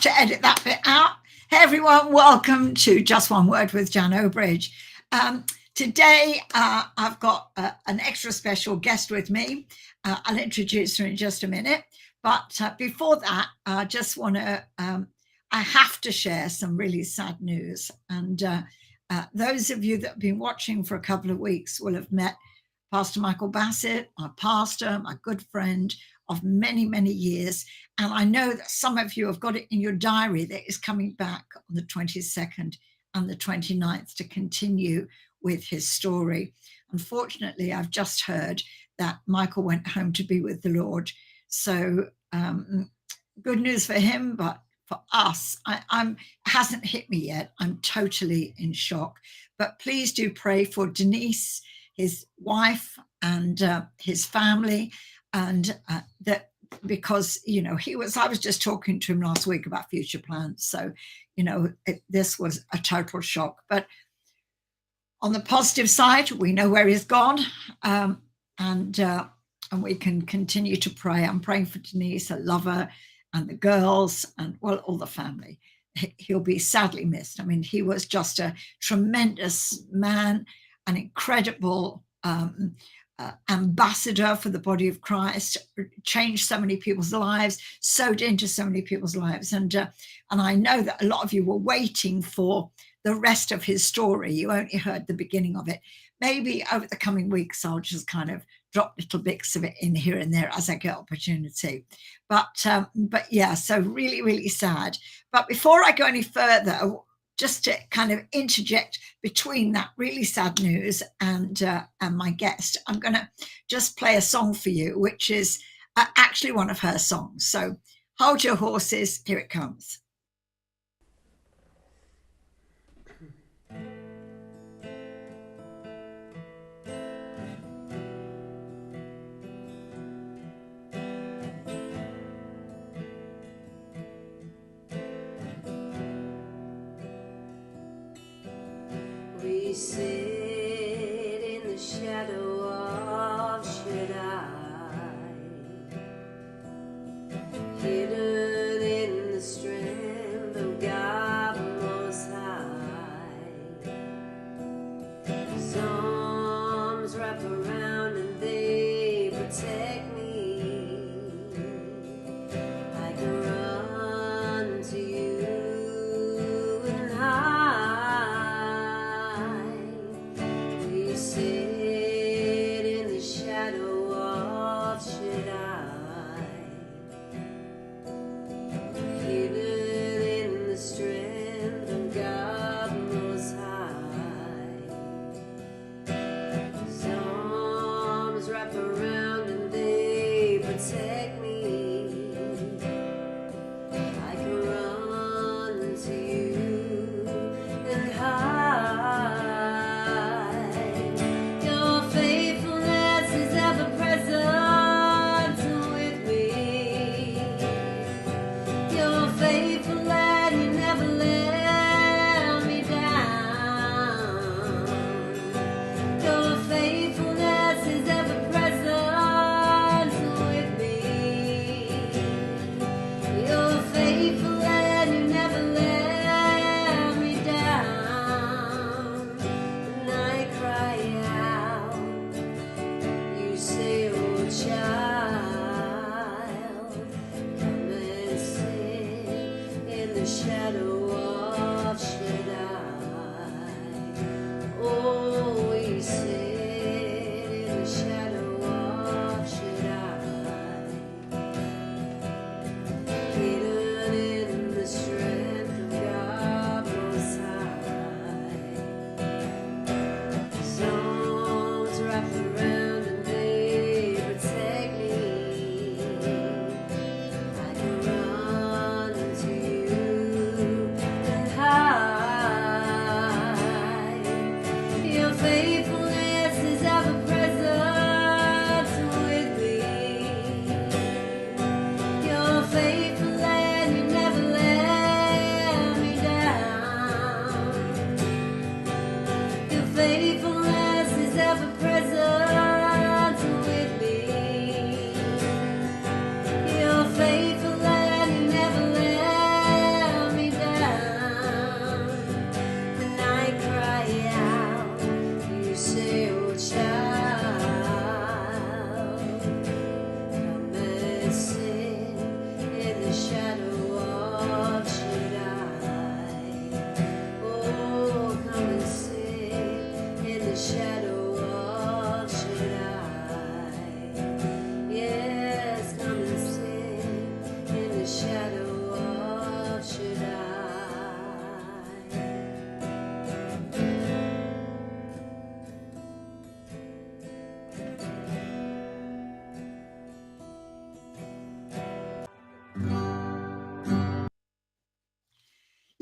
to edit that bit out. Hey everyone, welcome to Just One Word with Jan Obridge. Today I've got an extra special guest with me. I'll introduce her in just a minute. But before that, I just want to, I have to share some really sad news. And those of you that have been watching for a couple of weeks will have met Pastor Michael Bassett, my pastor, my good friend of many, many years. And I know that some of you have got it in your diary that is coming back on the 22nd and the 29th to continue with his story. Unfortunately, I've just heard that Michael went home to be with the Lord. So good news for him, but for us, it hasn't hit me yet. I'm totally in shock. But please do pray for Denise, his wife, and his family, and that, because I was just talking to him last week about future plans. So this was a total shock. But on the positive side, we know where he's gone, and we can continue to pray. I'm praying for Denise, her lover, and the girls, and all the family. He'll be sadly missed. I mean, he was just a tremendous man, an incredible ambassador for the body of Christ, changed so many people's lives, sowed into so many people's lives. And I know that a lot of you were waiting for the rest of his story. You only heard the beginning of it. Maybe over the coming weeks, I'll just kind of drop little bits of it in here and there as I get opportunity. But yeah, so really, really sad. But before I go any further, just to kind of interject between that really sad news and my guest, I'm going to just play a song for you, which is actually one of her songs. So hold your horses, here it comes. We sit in the shadow of Shaddai, hidden in the strength of God Most High. His arms wrap around and they protect me. I can run to you and hide. Sit in the shadow of Shaddai, hidden in the strength of God Most High. His arms wrap around and they protect me. I can run to you and hide.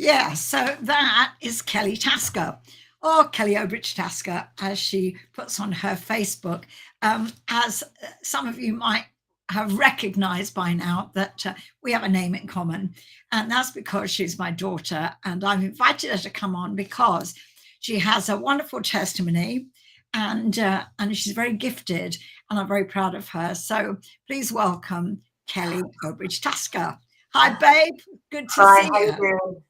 Yeah, so that is Kelly Tasker, or Kelly Obridge Tasker, as she puts on her Facebook. As some of you might have recognized by now, that we have a name in common, and that's because she's my daughter, and I've invited her to come on because she has a wonderful testimony, and she's very gifted, and I'm very proud of her. So please welcome Kelly Obridge Tasker. Hi, babe. Good to Hi, see how you you. doing?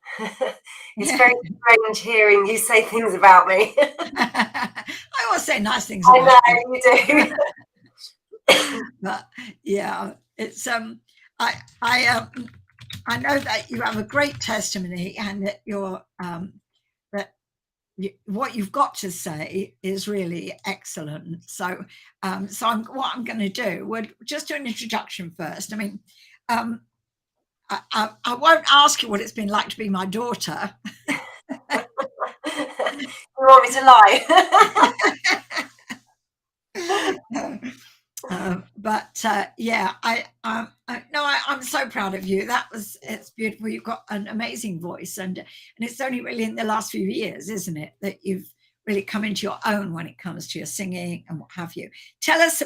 It's very strange hearing you say things about me. I always say nice things I about you. know you do. But yeah, it's I know that you have a great testimony, and that you're that what you've got to say is really excellent. So what I'm going to do, we'll just do an introduction first. I mean, I won't ask you what it's been like to be my daughter. You want me to lie? But yeah, I'm so proud of you. It's beautiful. You've got an amazing voice, and it's only really in the last few years, isn't it, that you've really come into your own when it comes to your singing and what have you. Tell us a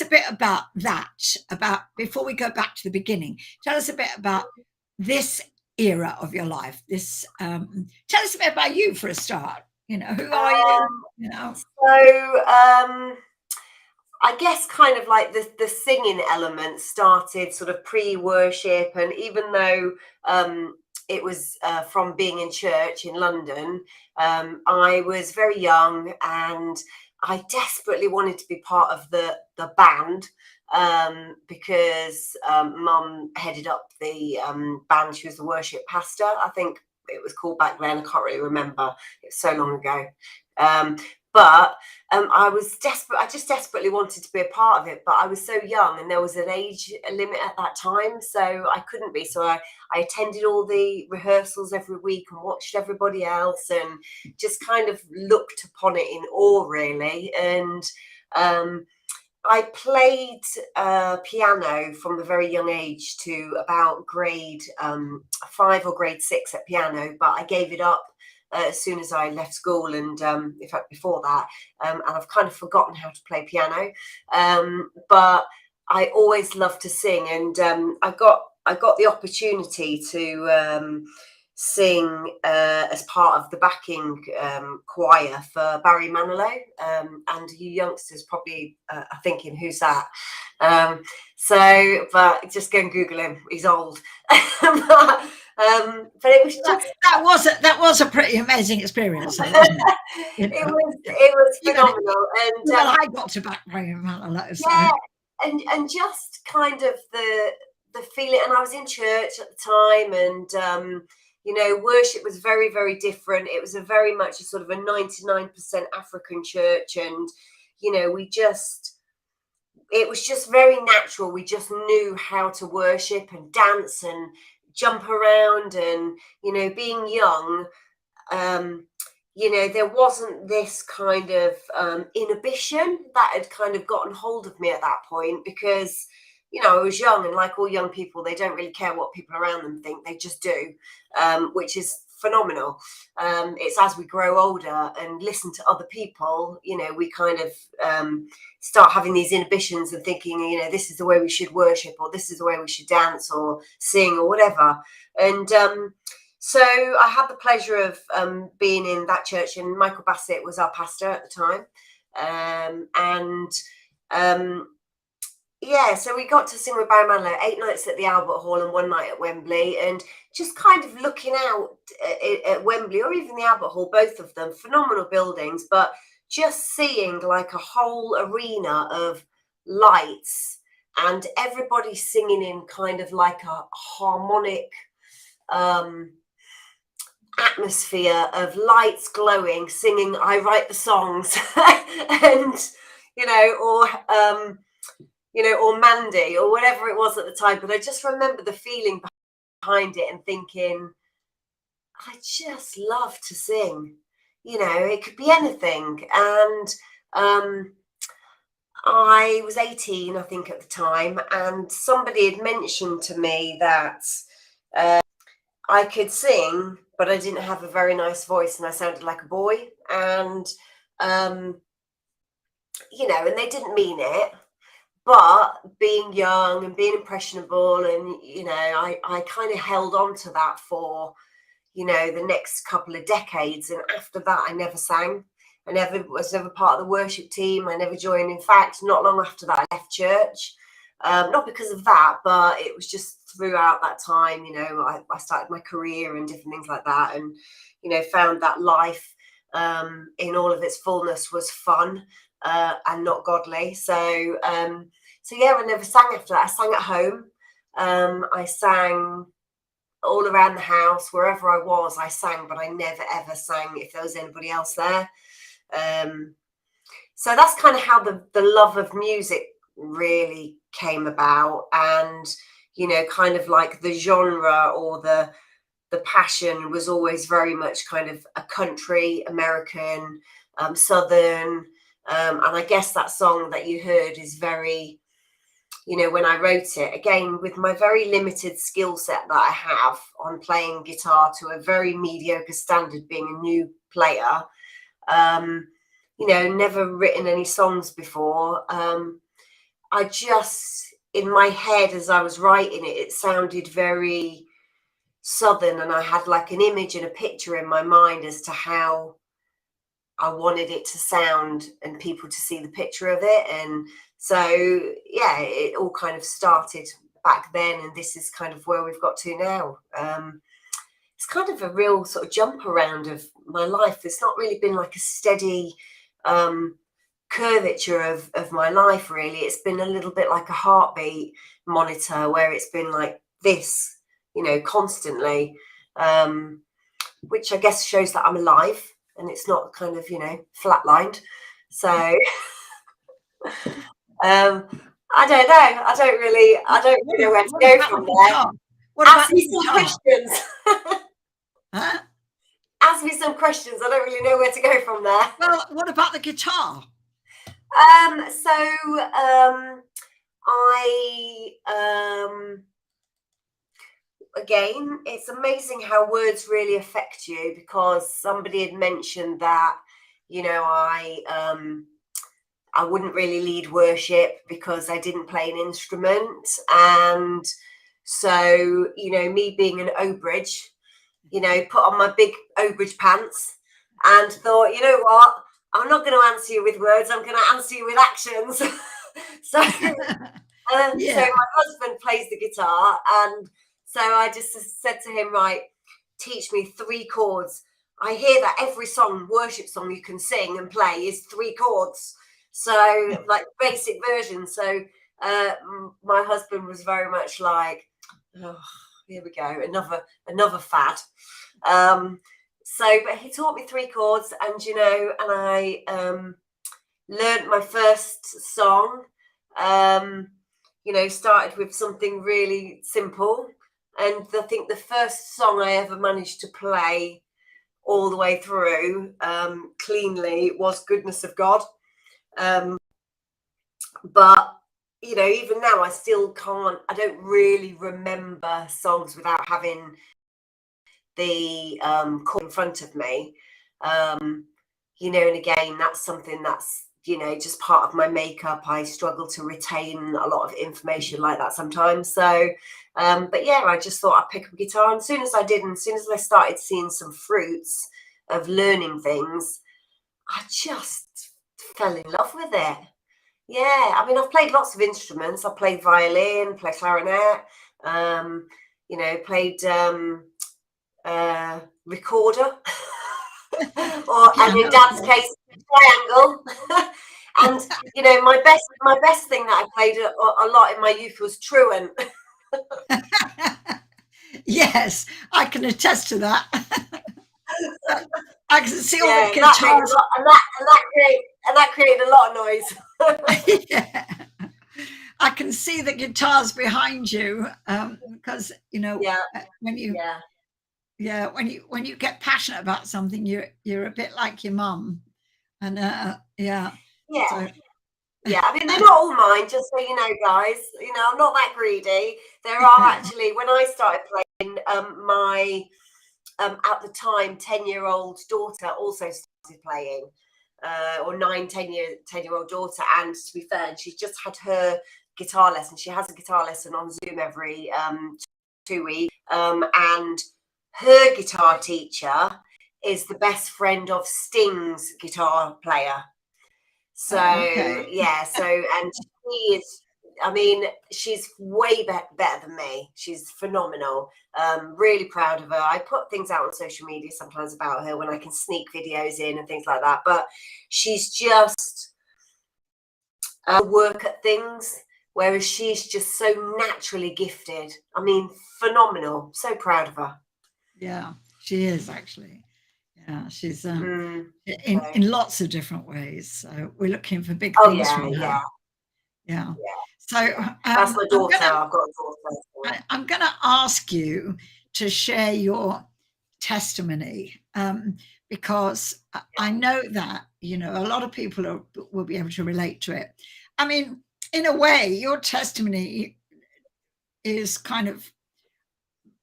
bit about that. About, before we go back to the beginning, tell us a bit about this era of your life. Tell us a bit about you for a start. You know, who are you? You know. So I guess kind of like the singing element started sort of pre-worship, and even though it was from being in church in London, I was very young and I desperately wanted to be part of the band, because Mum headed up the band. She was the worship pastor, I think it was called back then. I can't really remember. It's so long ago. But I was desperate. I just desperately wanted to be a part of it, but I was so young, and there was an age limit at that time, so I couldn't be. So I attended all the rehearsals every week and watched everybody else, and just kind of looked upon it in awe, really. And I played piano from a very young age to about grade 5 or grade 6 at piano, but I gave it up as soon as I left school, and in fact before that, and I've kind of forgotten how to play piano, but I always loved to sing, and I got the opportunity to sing as part of the backing choir for Barry Manilow, and you youngsters probably are thinking, who's that? But just go and Google him, he's old. But it was just that was a pretty amazing experience. Though, wasn't it? it was phenomenal. And well, I got to back Barry Manilow. So. Yeah, and just kind of the feeling. And I was in church at the time, and you know, worship was very, very different. It was a very much a sort of a 99% African church, and you know, it was just very natural. We just knew how to worship and dance and jump around, and you know, being young, you know, there wasn't this kind of inhibition that had kind of gotten hold of me at that point, because you know, I was young, and like all young people, they don't really care what people around them think, they just do, which is phenomenal. It's as we grow older and listen to other people, you know, we kind of start having these inhibitions and thinking, you know, this is the way we should worship, or this is the way we should dance or sing or whatever. And so I had the pleasure of being in that church, and Michael Bassett was our pastor at the time, yeah, so we got to sing with Barry Manilow 8 nights at the Albert Hall and 1 night at Wembley, and just kind of looking out at Wembley or even the Albert Hall, both of them phenomenal buildings, but just seeing like a whole arena of lights and everybody singing in kind of like a harmonic atmosphere of lights glowing, singing I Write the Songs and you know, or Mandy or whatever it was at the time. But I just remember the feeling behind it and thinking, I just love to sing. You know, it could be anything. And I was 18, I think, at the time, and somebody had mentioned to me that I could sing, but I didn't have a very nice voice, and I sounded like a boy. And and they didn't mean it. But being young and being impressionable, and I kind of held on to that for the next couple of decades. And after that, I never sang. I was never part of the worship team. I never joined. In fact, not long after that, I left church. Not because of that, but it was just throughout that time, I started my career and different things like that, and found that life in all of its fullness was fun and not godly. So yeah, I never sang after that. I sang at home. I sang all around the house, wherever I was, I sang, but I never ever sang if there was anybody else there. So that's kind of how the love of music really came about. And kind of like the genre or the passion was always very much kind of a country, American, Southern. And I guess that song that you heard is very, when I wrote it, again, with my very limited skill set that I have on playing guitar to a very mediocre standard, being a new player, never written any songs before. I just, in my head, as I was writing it, it sounded very Southern, and I had like an image and a picture in my mind as to how I wanted it to sound and people to see the picture of it. And so, yeah, it all kind of started back then, and this is kind of where we've got to now. It's kind of a real sort of jump around of my life. It's not really been like a steady curvature of my life, really. It's been a little bit like a heartbeat monitor, where it's been like this, constantly, which I guess shows that I'm alive and it's not kind of, flatlined. So I don't know. I don't really know where to go from there. Ask me some questions. Huh? Ask me some questions. I don't really know where to go from there. Well, what about the guitar? Again, it's amazing how words really affect you, because somebody had mentioned that, I wouldn't really lead worship because I didn't play an instrument. And so, me being an Obridge, put on my big Obridge pants and thought, you know what? I'm not going to answer you with words. I'm going to answer you with actions. So my husband plays the guitar, and so I just said to him, right, teach me 3 chords. I hear that every worship song you can sing and play is 3 chords. So like basic version. So my husband was very much like, oh, here we go, another fad. But he taught me 3 chords, and and I learned my first song. Started with something really simple, and I think the first song I ever managed to play all the way through cleanly was "Goodness of God." But even now, I still can't. I don't really remember songs without having the chord in front of me. And again, that's something that's just part of my makeup. I struggle to retain a lot of information like that sometimes. So but yeah, I just thought I'd pick up a guitar, and as soon as I did, and as soon as I started seeing some fruits of learning things, I just fell in love with it. Yeah, I mean, I've played lots of instruments. I played violin, played clarinet, played recorder, and in Dad's case, triangle. And my best thing that I played a lot in my youth was truant. Yes, I can attest to that. I can see all the that guitars. that created a lot of noise. Yeah. I can see the guitars behind you, because when you get passionate about something, you're a bit like your mum, and Yeah. So, Yeah, I mean, they're not all mine, just so you know, guys. I'm not that greedy. There are actually, when I started playing, my at the time 10-year-old daughter also started playing, or 10-year-old daughter. And to be fair, she's just had her guitar lesson. She has a guitar lesson on Zoom every 2 weeks, and her guitar teacher is the best friend of Sting's guitar player. So yeah, so, and she is, I mean, she's way better than me. She's phenomenal. Really proud of her. I put things out on social media sometimes about her when I can sneak videos in and things like that. But she's just work at things, whereas she's just so naturally gifted. I mean, phenomenal. So proud of her. Yeah, she is actually. Yeah, she's in Okay. lots of different ways. So we're looking for big Oh things from her. yeah. So That's my daughter. I've got a daughter. I'm going to ask you to share your testimony, because I know that, you know, a lot of people will be able to relate to it. I mean, in a way, your testimony is kind of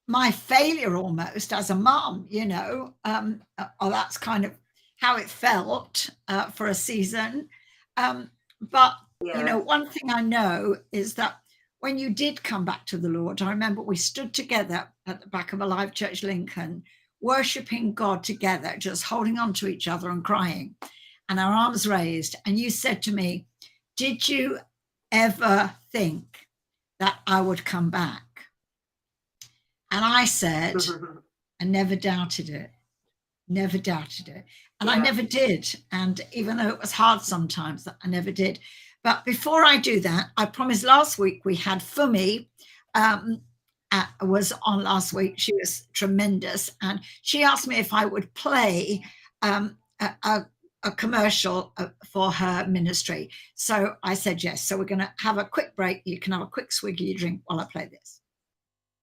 my failure almost as a mom, you know, or that's kind of how it felt for a season. But, you know, one thing I know is that when you did come back to the Lord, I remember we stood together at the back of Alive Church Lincoln, worshiping God together, just holding on to each other and crying, and our arms raised. And you said to me, did you ever think that I would come back? And I said, I never doubted it, never doubted it. And I never did. And even though it was hard sometimes, I never did. But before I do that, I promised last week we had Fumi, was on last week. She was tremendous. And she asked me if I would play a commercial for her ministry. So I said yes. So we're going to have a quick break. You can have a quick swig of your drink while I play this.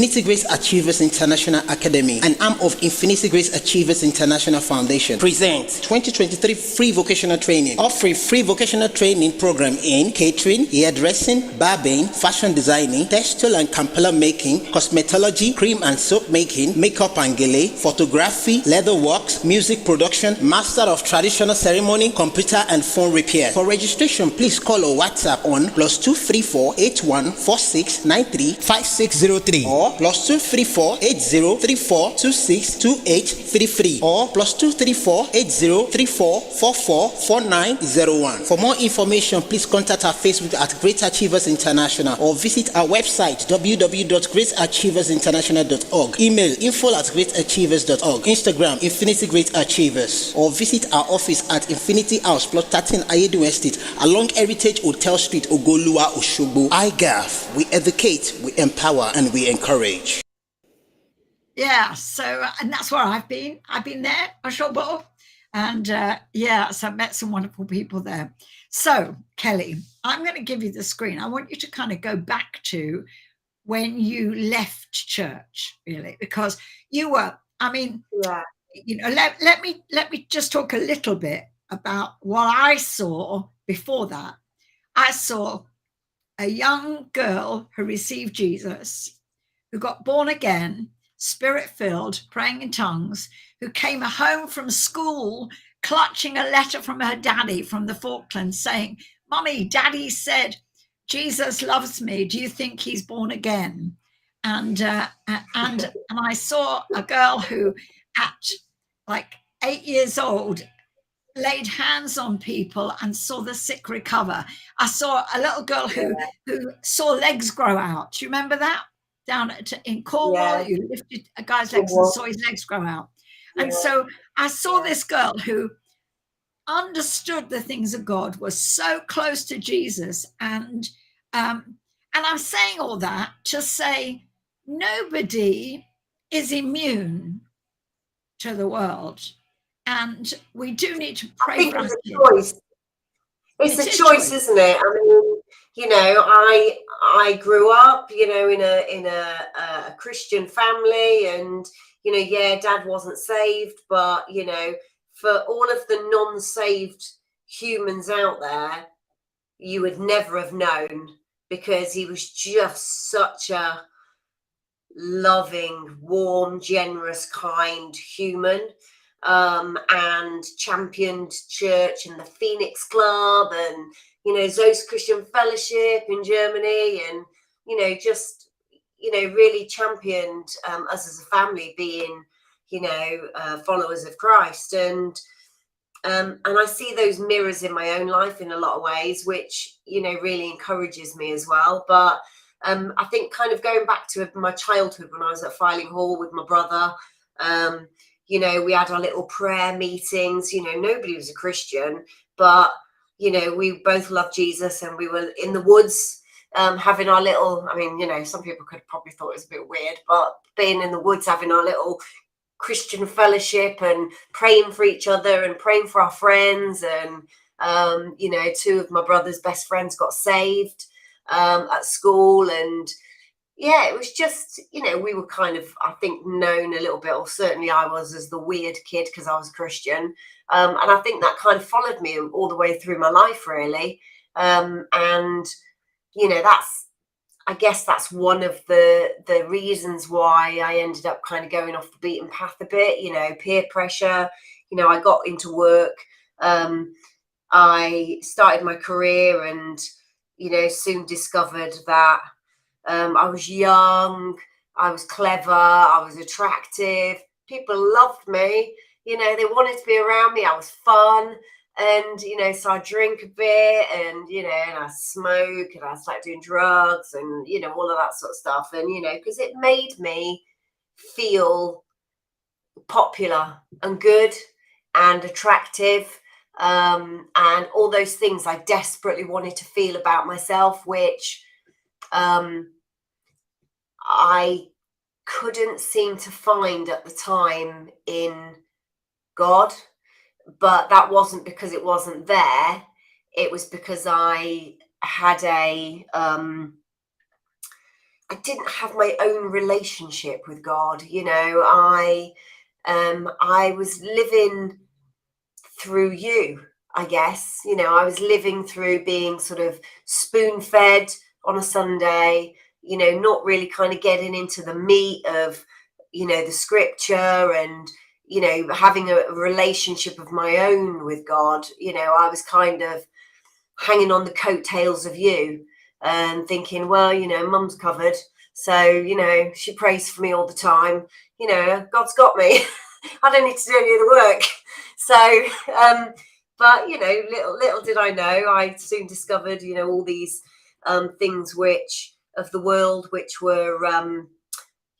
Infinity Grace Achievers International Academy, an arm of Infinity Grace Achievers International Foundation, presents 2023 free vocational training. Offering free vocational training program in catering, hairdressing, barbing, fashion designing, textile and kampala making, cosmetology, cream and soap making, makeup and gele, photography, leather works, music production, master of traditional ceremony, computer and phone repair. For registration, please call or WhatsApp on +234 8146 93 5603 or +234 8034 262833 or +234 8034 444901. For more information, please contact our Facebook at Great Achievers International or visit our website www.greatachieversinternational.org. Email info@greatachievers.org. Instagram Infinity Great Achievers, or visit our office at Infinity House, Plot 13, Ayedu Estate, along Heritage Hotel Street, Ogoluwa, Osogbo. IGAF, we educate, we empower, and we encourage. Yeah, so, and that's where I've been there, Osogbo, and so I've met some wonderful people there. So Kelly, I'm going to give you the screen. I want you to kind of go back to when you left church, really, because you were, I mean, you know, let me just talk a little bit about what I saw before that. I saw a young girl who received Jesus, who got born again, spirit-filled, praying in tongues, who came home from school clutching a letter from her daddy from the Falklands saying, "Mommy, Daddy said Jesus loves me. Do you think he's born again?" And I saw a girl who, at like 8 years old, laid hands on people and saw the sick recover. I saw a little girl who saw legs grow out. Do you remember that? Down in Cornwall, you lifted a guy's legs and saw his legs grow out. And so I saw this girl who understood the things of God, was so close to Jesus. And I'm saying all that to say nobody is immune to the world. And we do need to pray for it's a choice. It's a choice, isn't it? I mean, you know, I grew up, you know, in a Christian family, and you know, Dad wasn't saved, but you know, for all of the non-saved humans out there, you would never have known, because he was just such a loving, warm, generous, kind human, and championed church and the Phoenix Club and, you know, Zeus Christian Fellowship in Germany, and, you know, just, you know, really championed us as a family being, you know, followers of Christ. And I see those mirrors in my own life in a lot of ways, which, you know, really encourages me as well. But I think kind of going back to my childhood when I was at Filing Hall with my brother, you know, we had our little prayer meetings. You know, nobody was a Christian, but, you know, we both loved Jesus, and we were in the woods having our little, I mean, you know, some people could probably thought it was a bit weird, but being in the woods having our little Christian fellowship and praying for each other and praying for our friends. And, you know, 2 of my brother's best friends got saved at school. And yeah, it was just, you know, we were kind of, I think, known a little bit, or certainly I was, as the weird kid because I was Christian. And I think that kind of followed me all the way through my life, really. And, you know, I guess that's one of the reasons why I ended up kind of going off the beaten path a bit, you know, peer pressure. You know, I got into work. I started my career and, you know, soon discovered that I was young, I was clever, I was attractive. People loved me, you know, they wanted to be around me. I was fun. And, you know, so I drink a bit, and, you know, and I smoke, and I started doing drugs and, you know, all of that sort of stuff. And, you know, because it made me feel popular and good and attractive, and all those things I desperately wanted to feel about myself, which I couldn't seem to find at the time in God. But that wasn't because it wasn't there. It was because I had I didn't have my own relationship with God. You know, I was living through you, I guess. You know, I was living through being sort of spoon-fed on a Sunday, you know, not really kind of getting into the meat of, you know, the scripture and, you know, having a relationship of my own with God. You know, I was kind of hanging on the coattails of you and thinking, well, you know, Mum's covered, so, you know, she prays for me all the time. You know, God's got me. I don't need to do any of the work. So, but, you know, little did I know, I soon discovered, you know, all these things which of the world, which were,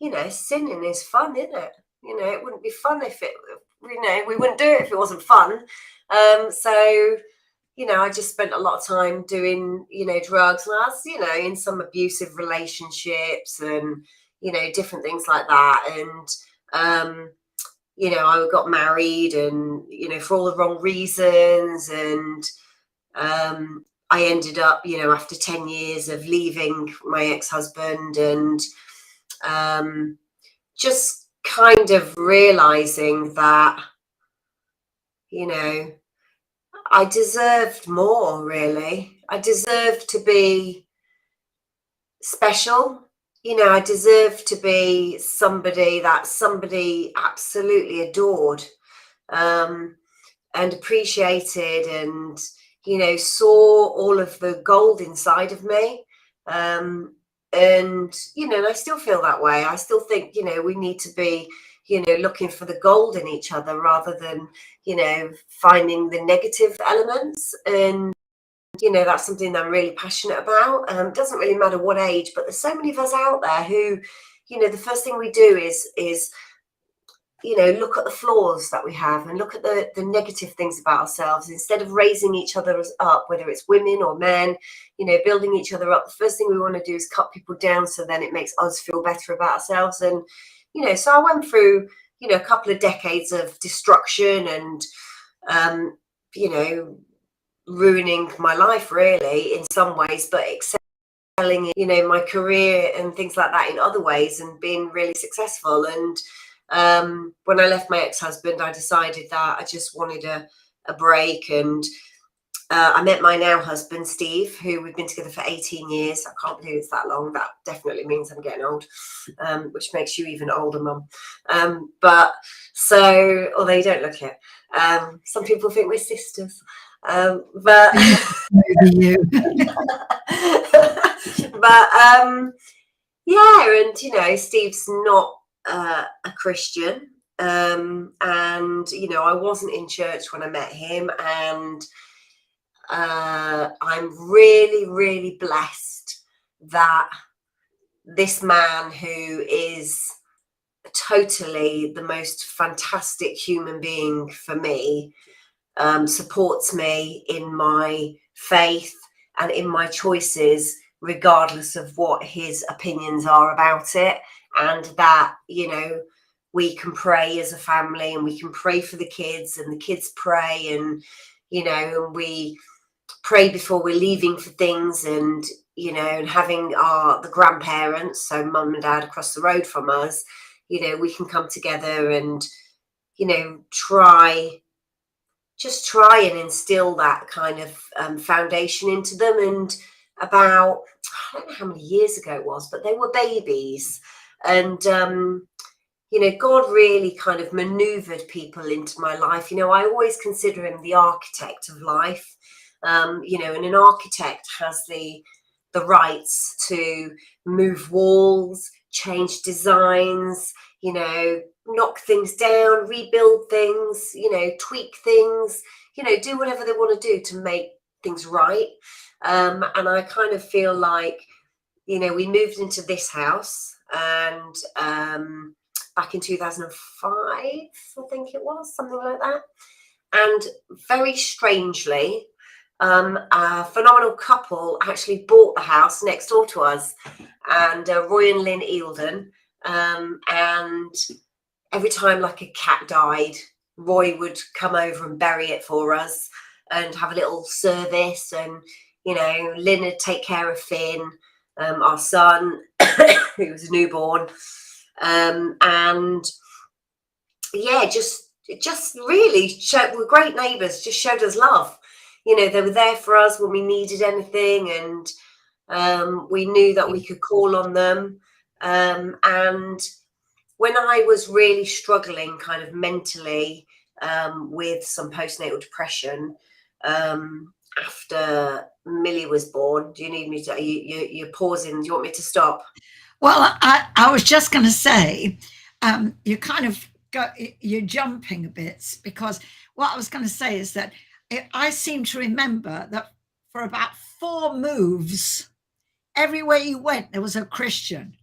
you know, sinning is fun, isn't it? You know, it wouldn't be fun if it, you know, we wouldn't do it if it wasn't fun. So, you know, I just spent a lot of time doing, you know, drugs, and I was, you know, in some abusive relationships and, you know, different things like that. And, you know, I got married and, you know, for all the wrong reasons. And I ended up, you know, after 10 years of leaving my ex-husband and just kind of realizing that, you know, I deserved more, really. I deserved to be special. You know, I deserved to be somebody that somebody absolutely adored, and appreciated, and, you know, saw all of the gold inside of me. And, you know, and I still feel that way. I still think, you know, we need to be, you know, looking for the gold in each other rather than, you know, finding the negative elements. And, you know, that's something that I'm really passionate about. It doesn't really matter what age, but there's so many of us out there who, you know, the first thing we do is you know, look at the flaws that we have and look at the negative things about ourselves instead of raising each other up, whether it's women or men, you know, building each other up. The first thing we want to do is cut people down, so then it makes us feel better about ourselves. And, you know, so I went through, you know, a couple of decades of destruction and, you know, ruining my life really in some ways, but excelling in, you know, my career and things like that in other ways and being really successful. And when I left my ex-husband, I decided that I just wanted a break, and I met my now husband, Steve, who we've been together for 18 years. I can't believe it's that long. That definitely means I'm getting old, which makes you even older, Mum. But so, although you don't look it, some people think we're sisters. But Maybe you. but yeah, and you know, Steve's not a Christian, and you know, I wasn't in church when I met him, and I'm really, really blessed that this man, who is totally the most fantastic human being for me, supports me in my faith and in my choices, regardless of what his opinions are about it. And that, you know, we can pray as a family, and we can pray for the kids, and the kids pray, and, you know, we pray before we're leaving for things, and, you know, and having the grandparents, so mum and dad across the road from us, you know, we can come together and, you know, try and instill that kind of foundation into them. And about, I don't know how many years ago it was, but they were babies, and you know, God really kind of maneuvered people into my life. You know, I always consider him the architect of life. You know, and an architect has the rights to move walls, change designs, you know, knock things down, rebuild things, you know, tweak things, you know, do whatever they want to do to make things right. And I kind of feel like, you know, we moved into this house, and back in 2005, I think it was, something like that. And very strangely, a phenomenal couple actually bought the house next door to us, and Roy and Lynn Eildon. And every time like a cat died, Roy would come over and bury it for us and have a little service. And, you know, Lynn would take care of Finn, our son, who was a newborn. And yeah, just really we're great neighbours, just showed us love. You know, they were there for us when we needed anything, and we knew that we could call on them. And when I was really struggling kind of mentally with some postnatal depression, after Millie was born, do you need me to, you're pausing, do you want me to stop? Well, I was just going to say, you kind of you're jumping a bit, because what I was going to say is that I seem to remember that for about 4 moves, everywhere you went, there was a Christian.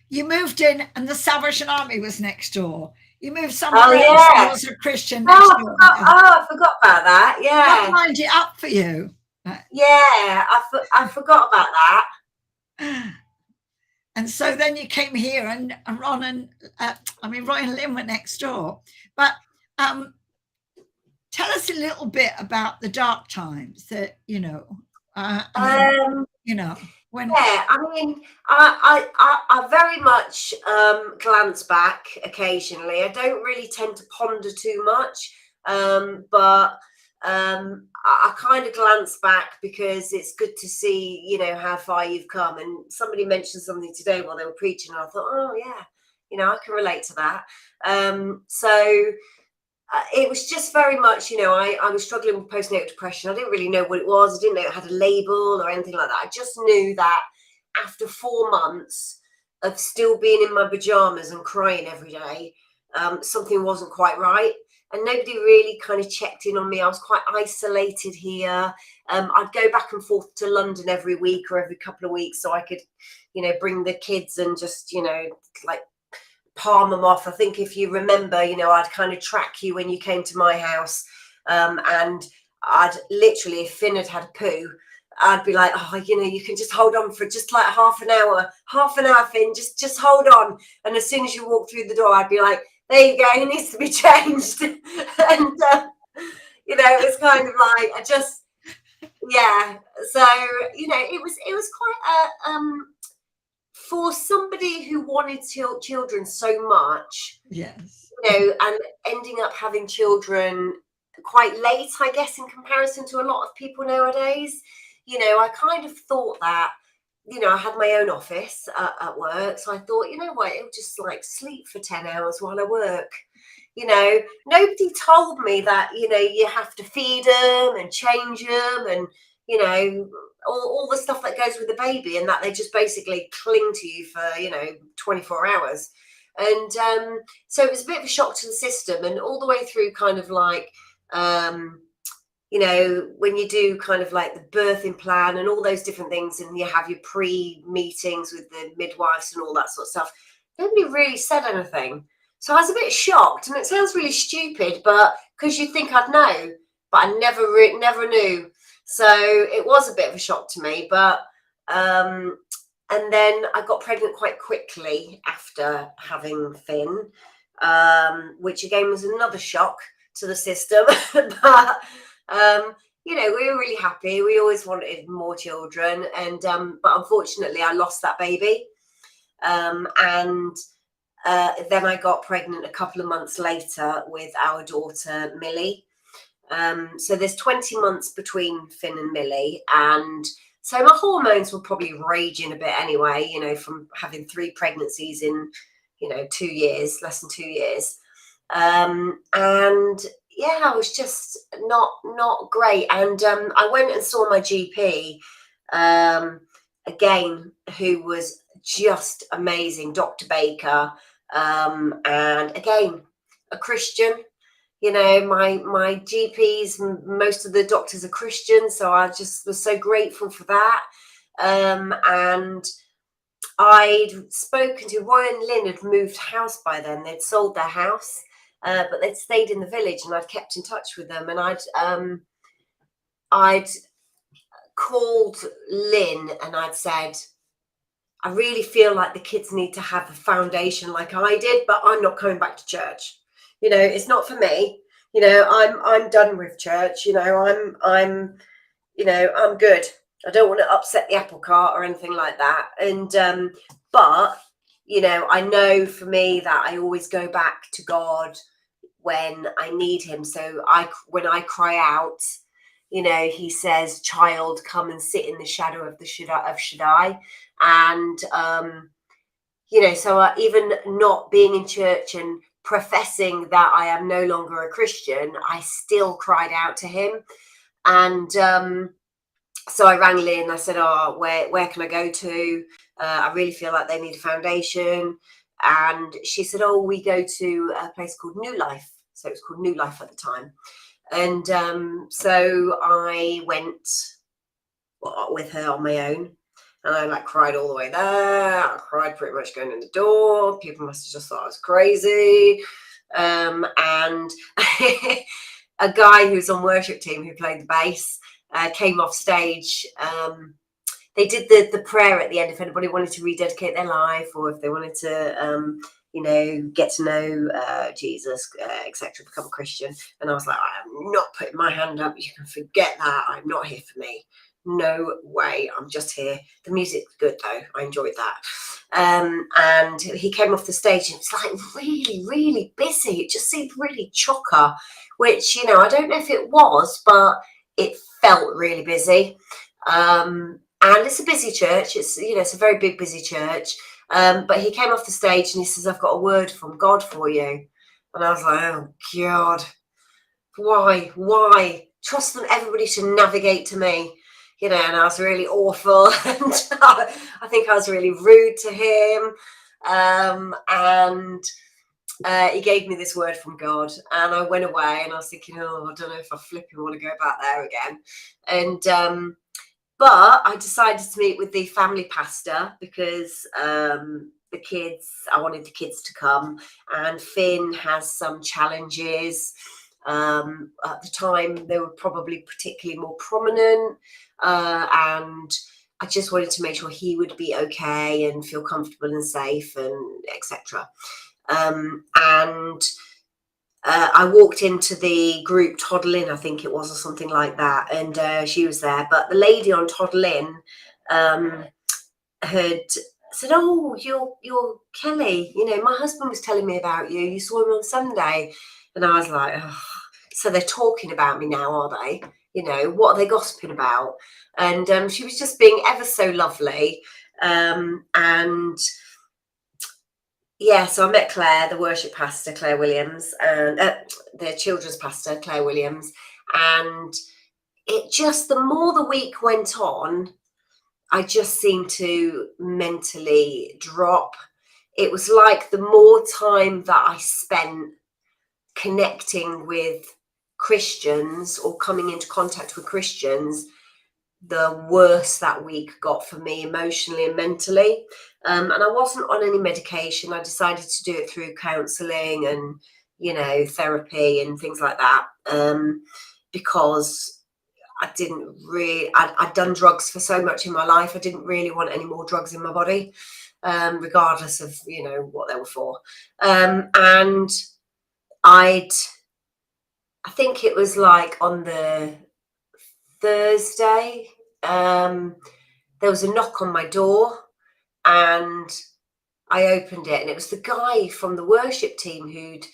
You moved in and the Salvation Army was next door. You moved somewhere else, and there was a Christian next door. I forgot about that. Yeah. I lined it up for you. Yeah, I forgot about that. And so then you came here, and Ron and Roy and Lynn were next door. But tell us a little bit about the dark times that, you know, you know, when. Yeah, I mean, I very much glance back occasionally. I don't really tend to ponder too much, but I kind of glance back because it's good to see, you know, how far you've come. And somebody mentioned something today while they were preaching, and I thought, oh yeah, you know, I can relate to that. So it was just very much, you know, I was struggling with postnatal depression. I didn't really know what it was. I didn't know it had a label or anything like that. I just knew that after 4 months of still being in my pajamas and crying every day, something wasn't quite right. And nobody really kind of checked in on me. I was quite isolated here. I'd go back and forth to London every week or every couple of weeks so I could, you know, bring the kids and just, you know, like palm them off. I think if you remember, you know, I'd kind of track you when you came to my house, and I'd literally, if Finn had a poo, I'd be like, oh, you know, you can just hold on for just like half an hour, Finn, just hold on. And as soon as you walk through the door, I'd be like, there you go, he needs to be changed. And you know, it was kind of like, yeah. So, you know, it was quite a for somebody who wanted children so much, Yes. you know, and ending up having children quite late, I guess, in comparison to a lot of people nowadays, you know, I kind of thought that, you know, I had my own office at work. So I thought, you know what, it'll just like sleep for 10 hours while I work. You know, nobody told me that, you know, you have to feed them and change them and, you know, all the stuff that goes with the baby, and that they just basically cling to you for, you know, 24 hours. And so it was a bit of a shock to the system, and all the way through kind of like, you know, when you do kind of like the birthing plan and all those different things, and you have your pre-meetings with the midwives and all that sort of stuff, nobody really said anything. So I was a bit shocked, and it sounds really stupid, but because you think I'd know, but I never knew. So it was a bit of a shock to me, but and then I got pregnant quite quickly after having Finn, which again was another shock to the system. But you know, we were really happy. We always wanted more children, and but unfortunately, I lost that baby, and then I got pregnant a couple of months later with our daughter Millie. So there's 20 months between Finn and Millie, and so my hormones were probably raging a bit anyway, you know, from having 3 pregnancies in, you know, 2 years, less than 2 years. And yeah, I was just not great. And I went and saw my GP again, who was just amazing, Dr. Baker, and again, a Christian. You know, my GPs, most of the doctors are Christian, so I just was so grateful for that. And I'd spoken to Roy and Lynn had moved house by then. They'd sold their house, but they'd stayed in the village, and I'd kept in touch with them. And I'd called Lynn and I'd said, I really feel like the kids need to have a foundation like I did, but I'm not coming back to church. You know, it's not for me. You know, I'm done with church. You know, I'm you know, I'm good. I don't want to upset the apple cart or anything like that. And but you know, I know for me that I always go back to God when I need Him. So when I cry out, you know, He says, "Child, come and sit in the shadow of the Shaddai." And you know, so even not being in church and professing that I am no longer a Christian, I still cried out to Him. And so I rang Lynn. I said, "Oh, where can I go to? I really feel like they need a foundation." And she said, "Oh, we go to a place called New Life." So it was called New Life at the time. And so I went with her on my own. And I like cried all the way there. I cried pretty much going in the door. People must have just thought I was crazy. And a guy who's on worship team who played the bass came off stage. They did the prayer at the end if anybody wanted to rededicate their life, or if they wanted to, you know, get to know Jesus, etc., become a Christian. And I was like, I'm not putting my hand up. You can forget that. I'm not here for me. No way, I'm just here. The music's good though, I enjoyed that. And he came off the stage and it was like really, really busy. It just seemed really chocker, which, you know, I don't know if it was, but it felt really busy. And it's a busy church. It's, you know, it's a very big, busy church. But he came off the stage and he says, "I've got a word from God for you." And I was like, oh God, why? Trust them, everybody to navigate to me. You know, and I was really awful, and I think I was really rude to him. And he gave me this word from God, and I went away, and I was thinking, oh, I don't know if I flipping want to go back there again. And but I decided to meet with the family pastor because the kids, I wanted the kids to come, and Finn has some challenges. At the time, they were probably particularly more prominent, and I just wanted to make sure he would be okay and feel comfortable and safe, and etc. And I walked into the group Toddlin, I think it was, or something like that, and she was there. But the lady on Toddlin had said, "Oh, you're Kelly. You know, my husband was telling me about you. You saw him on Sunday." And I was like, "Oh, so they're talking about me now, are they? You know, what are they gossiping about?" And she was just being ever so lovely. And yeah, so I met Claire, the worship pastor, Claire Williams, and the children's pastor, Claire Williams. And it just, the more the week went on, I just seemed to mentally drop. It was like the more time that I spent connecting with Christians or coming into contact with Christians, the worse that week got for me emotionally and mentally. And I wasn't on any medication. I decided to do it through counselling and, you know, therapy and things like that, because I didn't really, I'd done drugs for so much in my life. I didn't really want any more drugs in my body, regardless of, you know, what they were for. And I think it was like on the Thursday, there was a knock on my door and I opened it, and it was the guy from the worship team who'd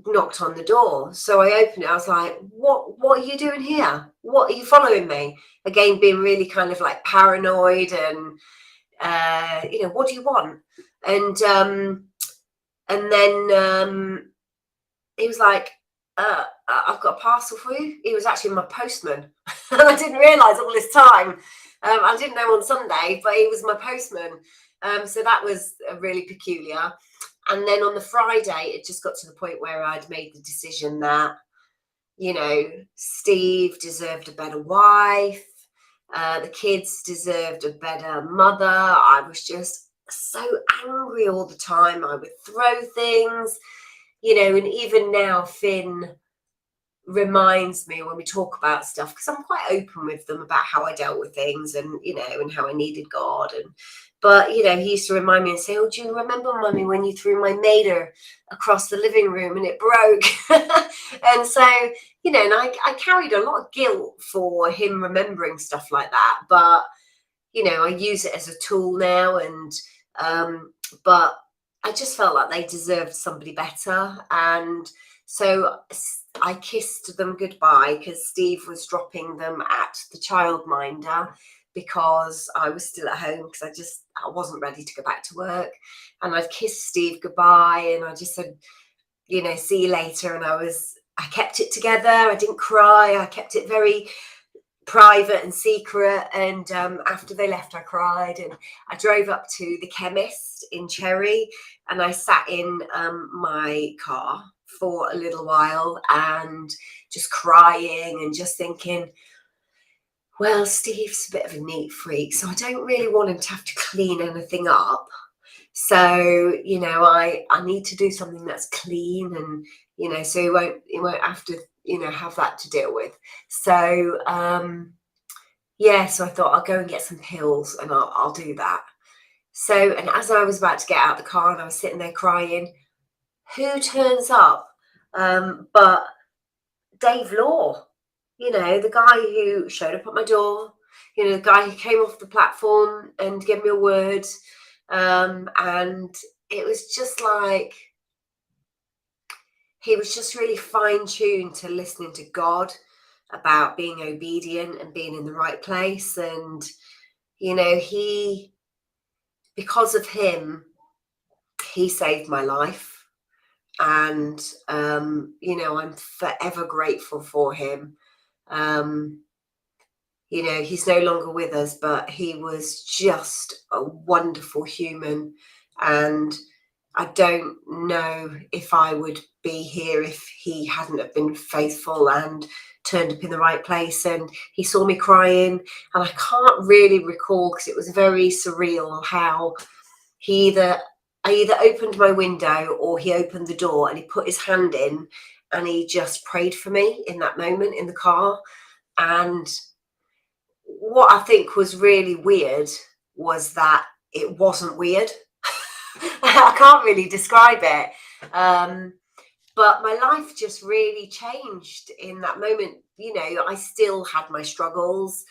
knocked on the door. So I opened it. I was like, what are you doing here? What are you following me? Again, being really kind of like paranoid and you know, what do you want? And then he was like, I've got a parcel for you. He was actually my postman. And I didn't realise all this time. I didn't know on Sunday, but he was my postman. So that was really peculiar. And then on the Friday, it just got to the point where I'd made the decision that, you know, Steve deserved a better wife. The kids deserved a better mother. I was just so angry all the time. I would throw things, you know, and even now Finn reminds me when we talk about stuff, because I'm quite open with them about how I dealt with things and, you know, and how I needed God. But, you know, he used to remind me and say, "Oh, do you remember, Mummy, when you threw my mater across the living room and it broke?" And so, you know, and I carried a lot of guilt for him remembering stuff like that. But, you know, I use it as a tool now. And, but I just felt like they deserved somebody better. And so I kissed them goodbye because Steve was dropping them at the childminder, because I was still at home because I wasn't ready to go back to work. And I'd kissed Steve goodbye and I just said, you know, see you later. And I kept it together. I didn't cry. I kept it very private and secret. And after they left, I cried, and I drove up to the chemist in Cherry, and I sat in my car for a little while and just crying and just thinking, well, Steve's a bit of a neat freak, so I don't really want him to have to clean anything up. So, you know, I need to do something that's clean, and, you know, so he won't have to, you know, have that to deal with. So, yeah, so I thought I'll go and get some pills and I'll do that. So, and as I was about to get out the car and I was sitting there crying, who turns up but Dave Law, you know, the guy who showed up at my door, you know, the guy who came off the platform and gave me a word. And it was just like, he was just really fine-tuned to listening to God about being obedient and being in the right place. And, you know, because of him, he saved my life. And, you know, I'm forever grateful for him. You know, he's no longer with us, but he was just a wonderful human. And I don't know if I would be here if he hadn't have been faithful and turned up in the right place. And he saw me crying, and I can't really recall, because it was very surreal, how I either opened my window or he opened the door and he put his hand in and he just prayed for me in that moment in the car. And what I think was really weird was that it wasn't weird. I can't really describe it. But my life just really changed in that moment. You know, I still had my struggles,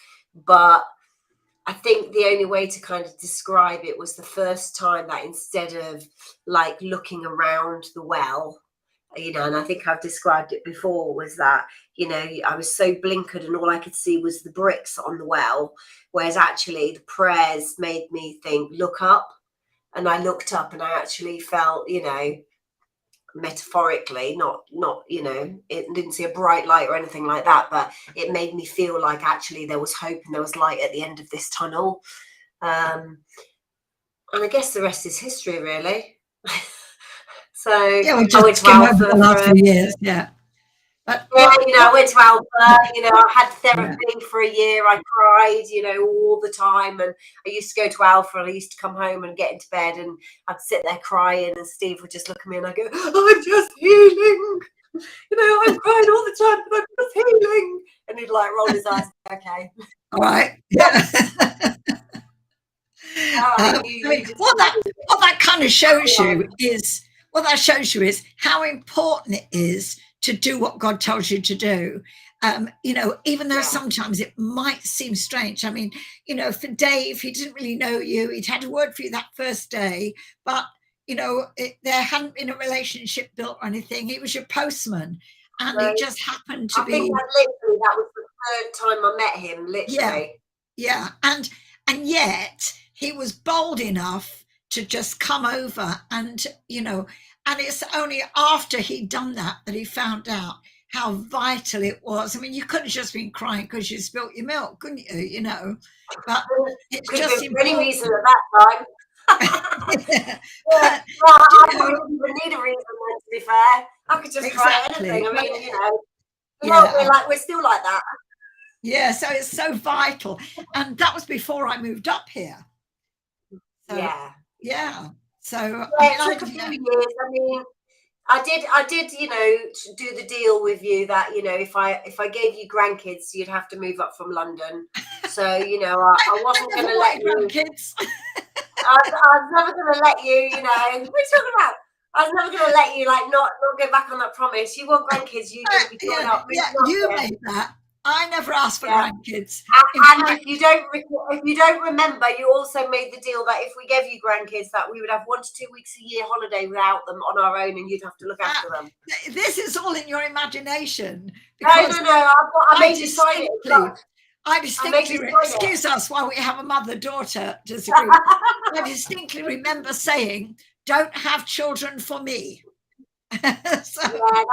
but I think the only way to kind of describe it was the first time that instead of like looking around the well, you know, and I think I've described it before, was that, you know, I was so blinkered and all I could see was the bricks on the well, whereas actually the prayers made me think, look up. And I looked up and I actually felt, you know, metaphorically, not, you know, it didn't see a bright light or anything like that, but it made me feel like actually there was hope and there was light at the end of this tunnel. And I guess the rest is history, really. So Yeah, we I just went to skim over Alpha the last for, few years. Yeah. But yeah, you know, I went to Alpha, you know, I had yeah. therapy for a year. I cried, you know, all the time. And I used to go to Alpha and I used to come home and get into bed and I'd sit there crying and Steve would just look at me and I go, I'm just healing. You know, I'm crying all the time, but I'm just healing. And he'd like roll his eyes. Okay. All right. Yeah. I mean, what that kind of shows you is how important it is to do what God tells you to do. You know, even though sometimes it might seem strange. I mean, you know, for Dave, he didn't really know you. He'd had a word for you that first day, but you know, there hadn't been a relationship built or anything. He was your postman, and he just happened to be. I think that was the third time I met him. Literally. Yeah, and yet he was bold enough to just come over, and you know, and it's only after he'd done that he found out how vital it was. I mean, you could have just been crying because you spilt your milk, couldn't you? You know, but it's Could just have been for any reason at that time. yeah. Yeah, well, I don't even need a reason, to be fair. I could just cry at anything. I mean, you know, we're still like that. Yeah, so it's so vital. And that was before I moved up here. So, yeah. So it took a few years. I mean, I did, you know, do the deal with you that, you know, if I gave you grandkids, you'd have to move up from London. So, you know, I wasn't going to let you. Grandkids. I was never going to let you, you know. What are you talking about? I was never going to let you, like, not go back on that promise. You want grandkids, you're going to be growing up. Yeah, you made that. I never asked for grandkids. And if you don't remember, you also made the deal that if we gave you grandkids, that we would have 1 to 2 weeks a year holiday without them on our own, and you'd have to look after them. This is all in your imagination. No. I made you sign it. I distinctly excuse us while we have a mother-daughter disagreement. I distinctly remember saying, "Don't have children for me." That's not how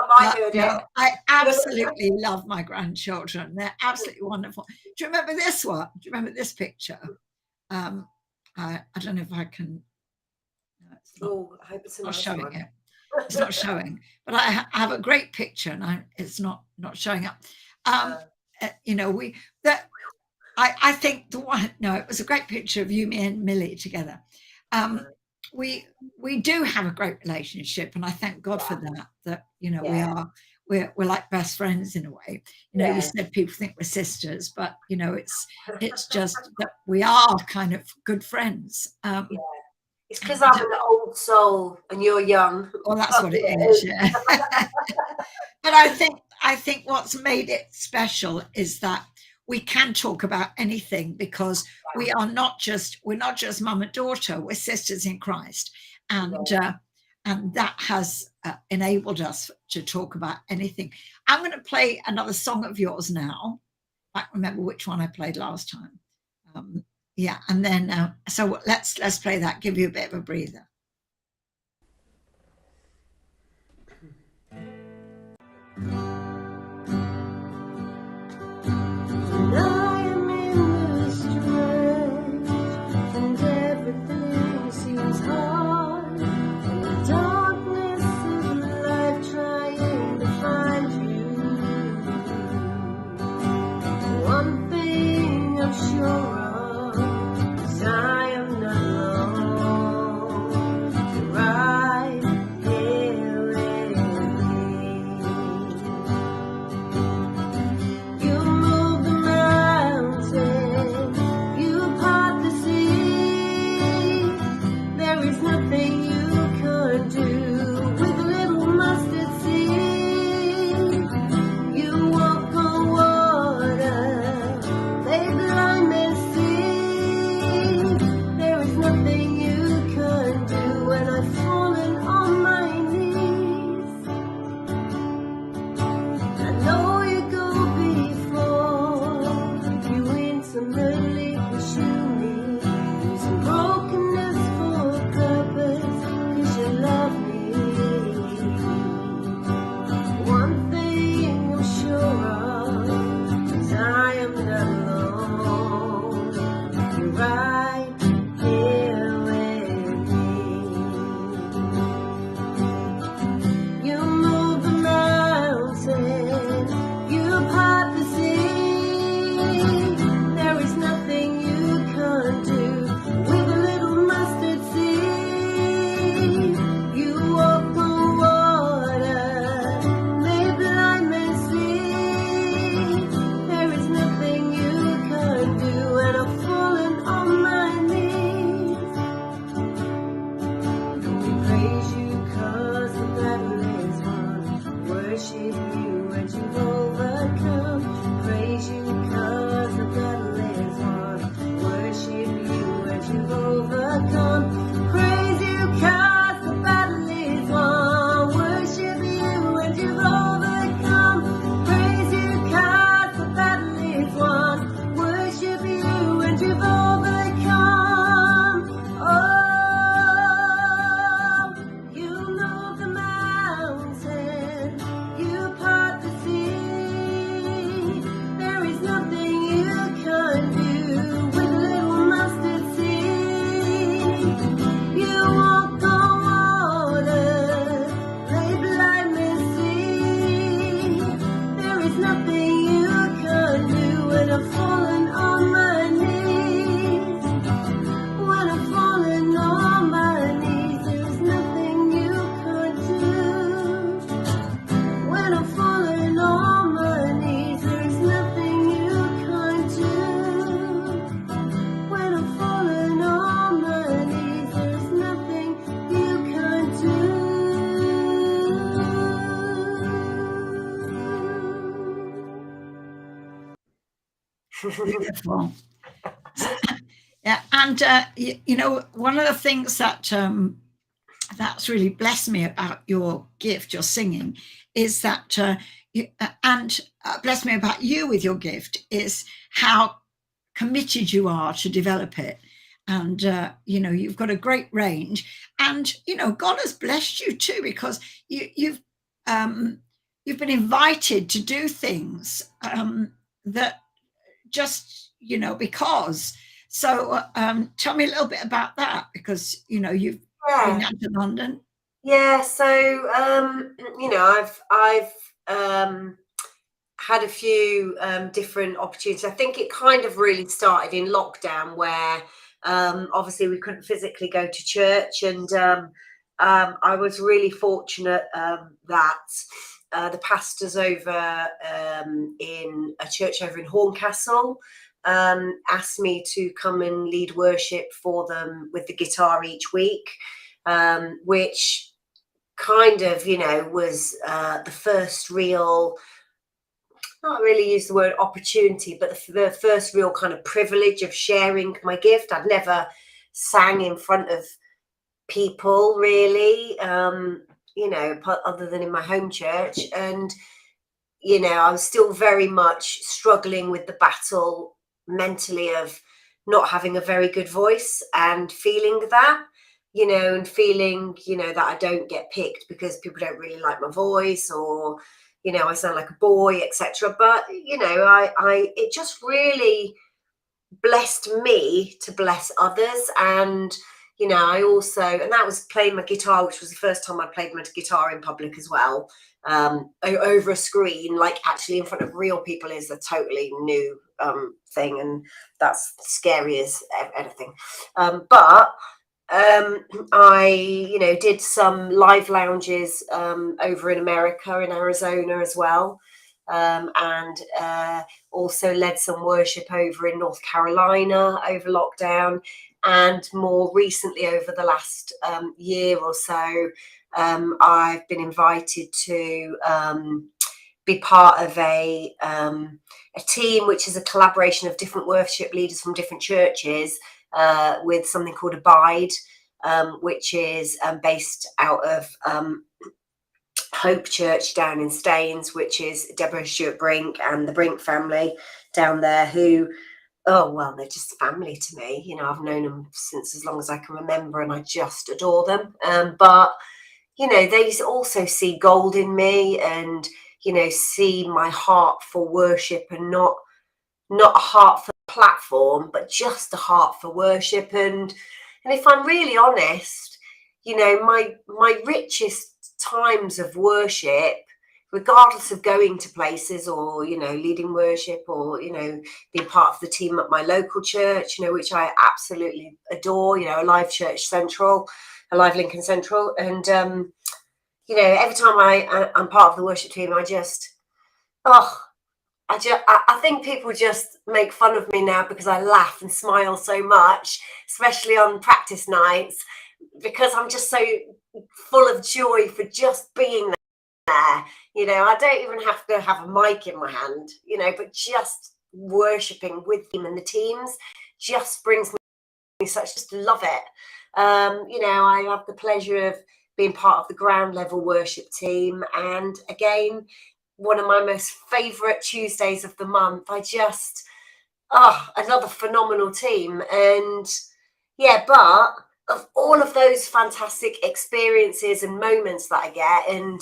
I heard it. I absolutely love my grandchildren. They're absolutely wonderful. Do you remember this one? Do you remember this picture? I don't know if I can. No, I hope it's not showing it. It's not showing, but I have a great picture, and it's not showing up. You know, I think the one. No, it was a great picture of you, me, and Millie together. We do have a great relationship, and I thank God for that. That you know we're like best friends in a way. You know, you said people think we're sisters, but you know it's just that we are kind of good friends. It's because I'm an old soul and you're young. Well, that's what it is. Yeah. But I think what's made it special is that we can talk about anything because we're not just mum and daughter, we're sisters in Christ, and that has enabled us to talk about anything. I'm going to play another song of yours now. I can't remember which one I played last time. And then so let's play that. Give you a bit of a breather. Sure of, 'cause I am not alone. and you've overcome. Praise you 'cause the battle is won. Worship you and you've overcome. Praise you 'cause the battle is won. Worship you and you've overcome. Oh, you move the mountain, you part the sea. There is nothing you can't do with a little mustard seed. You walk on water, lay blindness see. There is nothing you can't do when I've fallen on my knees. When I've fallen on my knees, there's nothing you can't do. When I've fallen on my knees, there's nothing you can't do. When I've fallen on my knees, there's nothing you can't do. Beautiful. Yeah, and you know, one of the things that that's really blessed me about your gift, your singing, is that blessed me about you with your gift is how committed you are to develop it. And you know, you've got a great range, and you know, God has blessed you too, because you've been invited to do things that just, you know, because. So tell me a little bit about that, because you know you've been Yeah. down to London. Yeah, so you know, I've had a few different opportunities. I think it kind of really started in lockdown, where obviously we couldn't physically go to church, and I was really fortunate that the pastors over in a church over in Horncastle asked me to come and lead worship for them with the guitar each week, which kind of, you know, was the first real, not really use the word opportunity, but the first real kind of privilege of sharing my gift. I'd never sang in front of people really, you know, other than in my home church. And, you know, I was still very much struggling with the battle mentally of not having a very good voice, and feeling that, you know, and feeling, you know, that I don't get picked because people don't really like my voice, or, you know, I sound like a boy, etc. But, you know, it just really blessed me to bless others. And, you know, I also, and that was playing my guitar, which was the first time I played my guitar in public as well, over a screen, like actually in front of real people, is a totally new thing, and that's scary as anything. But I, you know, did some live lounges over in America, in Arizona as well, and also led some worship over in North Carolina over lockdown, and more recently, over the last year or so, I've been invited to be part of a team which is a collaboration of different worship leaders from different churches, with something called Abide, which is based out of Hope Church down in Staines, which is Deborah Stewart Brink and the Brink family down there, who, oh, well, they're just family to me. You know, I've known them since as long as I can remember, and I just adore them. But, you know, they also see gold in me, and, you know, see my heart for worship, and not a heart for platform, but just a heart for worship. And if I'm really honest, you know, my richest times of worship, regardless of going to places, or, you know, leading worship, or, you know, being part of the team at my local church, you know, which I absolutely adore, you know, Alive Church Central, Alive Lincoln Central. And, you know, every time I'm part of the worship team, I think people just make fun of me now because I laugh and smile so much, especially on practice nights, because I'm just so full of joy for just being there. You know, I don't even have to have a mic in my hand, you know, but just worshipping with them and the teams just brings me such, just love it. You know, I have the pleasure of being part of the ground level worship team, and again, one of my most favourite Tuesdays of the month. I just, another phenomenal team. And yeah, but of all of those fantastic experiences and moments that I get, and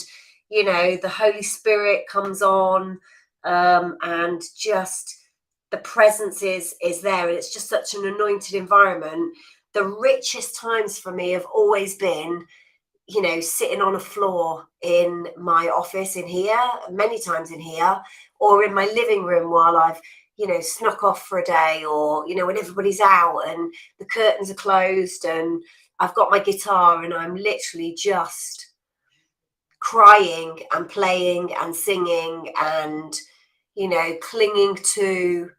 you know, the Holy Spirit comes on, and just the presence is there, and it's just such an anointed environment. The richest times for me have always been, you know, sitting on a floor in my office in here, many times in here, or in my living room while I've, you know, snuck off for a day, or, you know, when everybody's out and the curtains are closed and I've got my guitar and I'm literally just crying and playing and singing and, you know, clinging to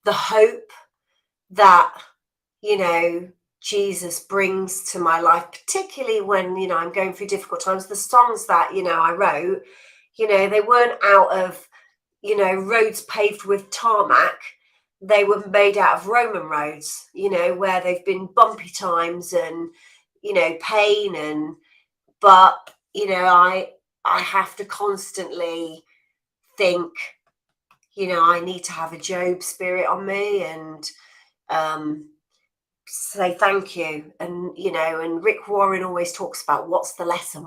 the hope that, you know, Jesus brings to my life, particularly when, you know, I'm going through difficult times. The songs that, you know, I wrote, you know, they weren't out of, you know, roads paved with tarmac. They were made out of Roman roads, you know, where they've been bumpy times and, you know, pain. And, but, you know, I have to constantly think, you know, I need to have a Job spirit on me and, say thank you. And you know, and Rick Warren always talks about what's the lesson,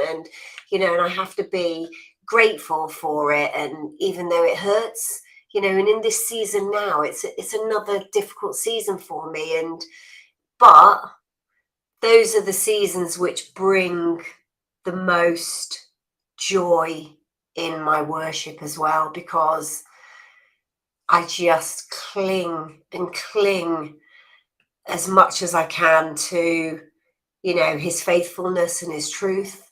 and you know, and I have to be grateful for it. And even though it hurts, you know, and in this season now, it's another difficult season for me, and but those are the seasons which bring the most joy in my worship as well, because I just cling as much as I can to, you know, his faithfulness and his truth,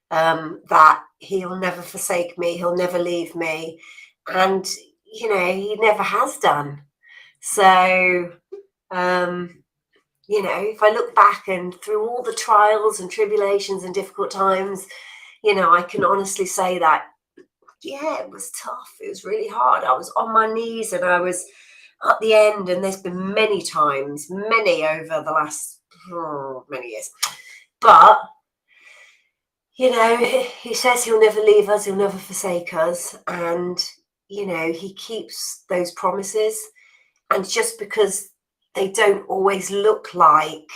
that he'll never forsake me, he'll never leave me, and you know, he never has done. So you know, if I look back and through all the trials and tribulations and difficult times, you know, I can honestly say that, yeah, it was tough, it was really hard. I was on my knees and I was at the end, and there's been many times, many over the last many years, but you know, he says he'll never leave us, he'll never forsake us, and you know, he keeps those promises. And just because they don't always look like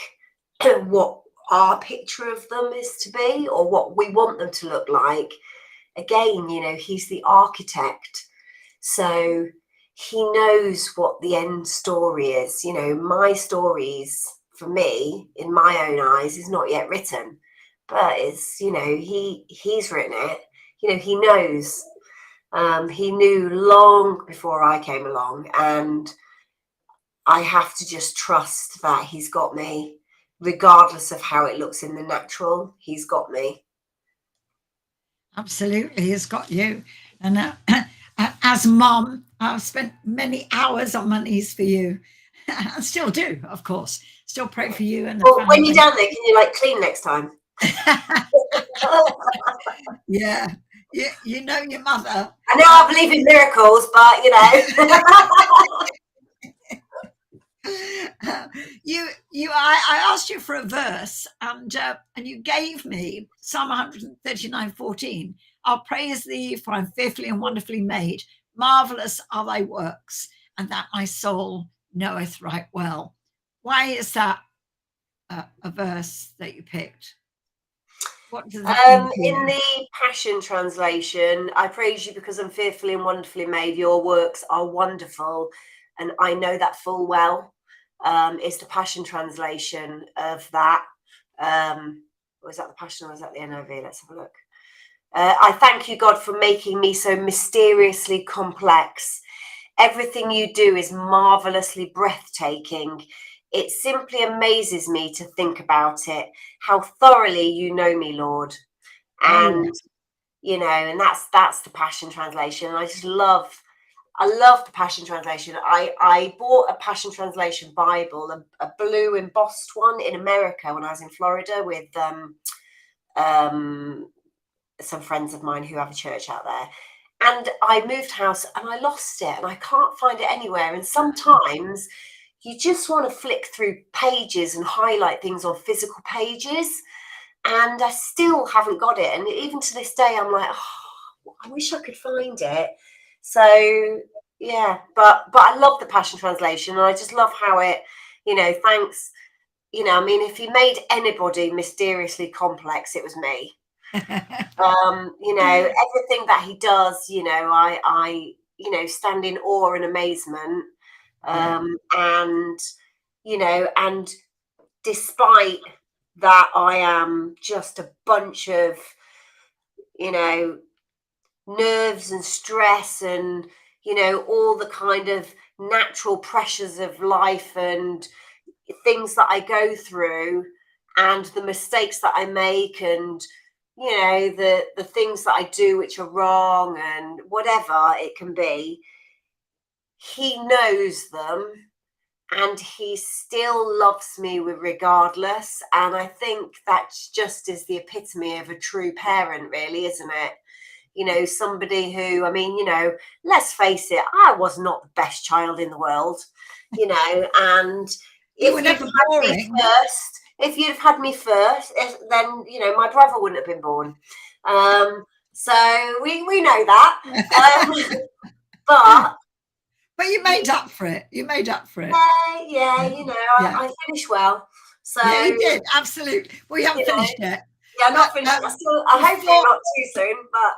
what our picture of them is to be or what we want them to look like, again, you know, he's the architect, so he knows what the end story is. You know, my stories for me, in my own eyes, is not yet written, but it's, you know, he's written it. You know, he knows. He knew long before I came along, and I have to just trust that he's got me, regardless of how it looks in the natural. He's got me. Absolutely, he's got you. And as mom, I've spent many hours on my knees for you. I still do, of course. Still pray for you. And well, when you're down there, can you like clean next time? Yeah, you know your mother. I know I believe in miracles, but you know. I asked you for a verse, and you gave me Psalm 139:14. I'll praise thee, for I'm fearfully and wonderfully made. Marvelous are thy works, and that my soul knoweth right well. Why is that a verse that you picked? What does that mean? in the Passion Translation, I praise you because I'm fearfully and wonderfully made. Your works are wonderful, and I know that full well. It's the Passion Translation of that. Was that the Passion or was that the NIV? Let's have a look. I thank you, God, for making me so mysteriously complex. Everything you do is marvelously breathtaking. It simply amazes me to think about it, how thoroughly you know me, Lord. And, you know, and that's the Passion Translation. And I love the Passion Translation. I bought a Passion Translation Bible, a blue embossed one in America when I was in Florida with some friends of mine who have a church out there. And I moved house and I lost it and I can't find it anywhere. And sometimes you just want to flick through pages and highlight things on physical pages. And I still haven't got it. And even to this day, I'm like, oh, I wish I could find it. So yeah, but I love the Passion Translation, and I just love how it, thanks. I mean, if he made anybody mysteriously complex, it was me. Everything that he does, I stand in awe and amazement. And despite that, I am just a bunch of, nerves and stress and, all the kind of natural pressures of life and things that I go through and the mistakes that I make and, the things that I do which are wrong and whatever it can be. He knows them and he still loves me regardless. And I think that just is the epitome of a true parent, really, isn't it? Somebody who, I mean, let's face it, I was not the best child in the world, and if you'd have had me first, then, my brother wouldn't have been born. So we know that. But you made up for it. You made up for it. I finished well. So yeah, you did, absolutely. Well, you haven't finished yet. Yeah, I'm not finished. I hopefully not too soon, but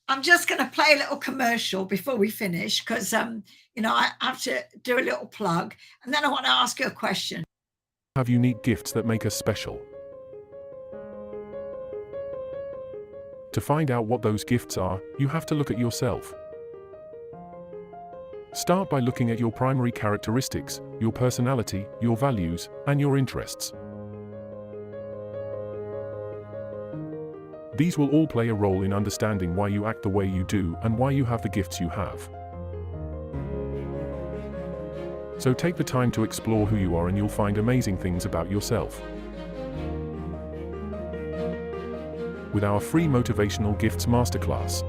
I'm just going to play a little commercial before we finish because, I have to do a little plug, and then I want to ask you a question. Have unique gifts that make us special. To find out what those gifts are, you have to look at yourself. Start by looking at your primary characteristics, your personality, your values, and your interests. These will all play a role in understanding why you act the way you do and why you have the gifts you have. So take the time to explore who you are and you'll find amazing things about yourself. With our free Motivational Gifts Masterclass.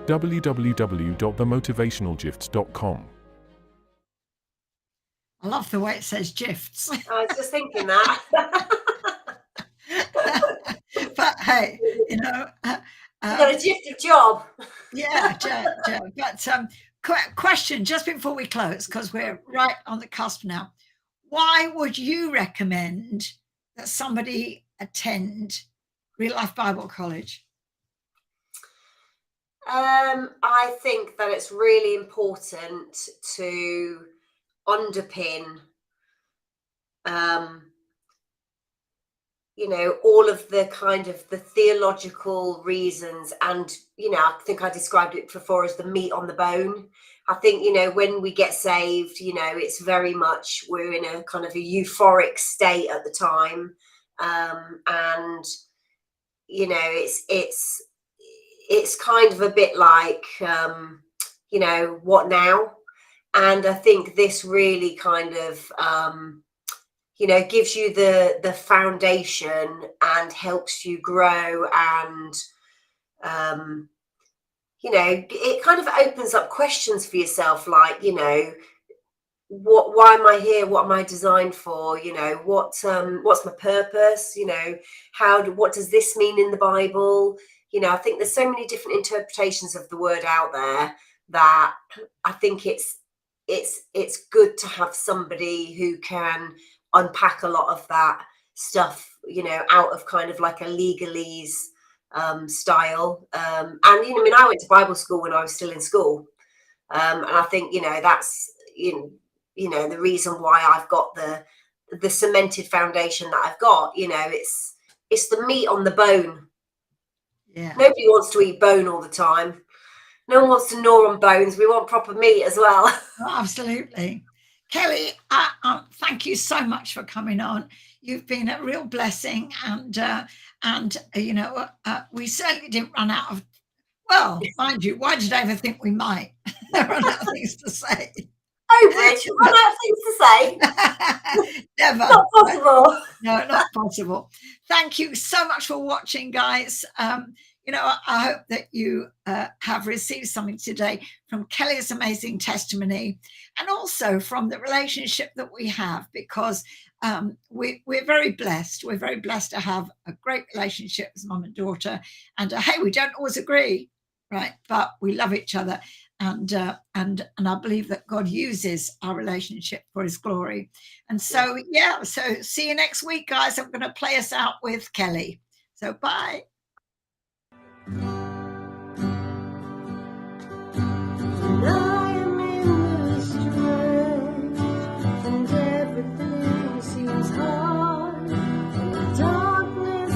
www.themotivationalgifts.com. I love the way it says gifts. I was just thinking that. But hey, you've got a gifted job. Yeah, but question just before we close, because we're right on the cusp now. Why would you recommend that somebody attend Real Life Bible College? I think that it's really important to underpin all of the kind of the theological reasons, and I think I described it before as the meat on the bone. I think when we get saved, it's very much we're in a kind of a euphoric state at the time, and it's kind of a bit like what now? And I think this really kind of gives you the foundation and helps you grow, and it kind of opens up questions for yourself, like why am I here? What am I designed for? What's my purpose? What does this mean in the Bible? I think there's so many different interpretations of the word out there that I think it's good to have somebody who can unpack a lot of that stuff, out of kind of like a legalese style. And I went to Bible school when I was still in school, and I think that's the reason why I've got the cemented foundation that I've got. It's the meat on the bone. Yeah. Nobody wants to eat bone all the time. No one wants to gnaw on bones. We want proper meat as well. Oh, absolutely. Kelly, thank you so much for coming on. You've been a real blessing, and we certainly didn't run out of, well, mind you, why did I ever think we might run out of things to say? Oh, Rich, run out of things to say? Never. Not possible. No, not possible. Thank you so much for watching, guys. you know, I hope that you have received something today from Kelly's amazing testimony, and also from the relationship that we have, because we're very blessed. We're very blessed to have a great relationship as mum and daughter. And hey, we don't always agree, right? But we love each other. And I believe that God uses our relationship for his glory. And so, yeah, so see you next week, guys. I'm going to play us out with Kelly. So bye.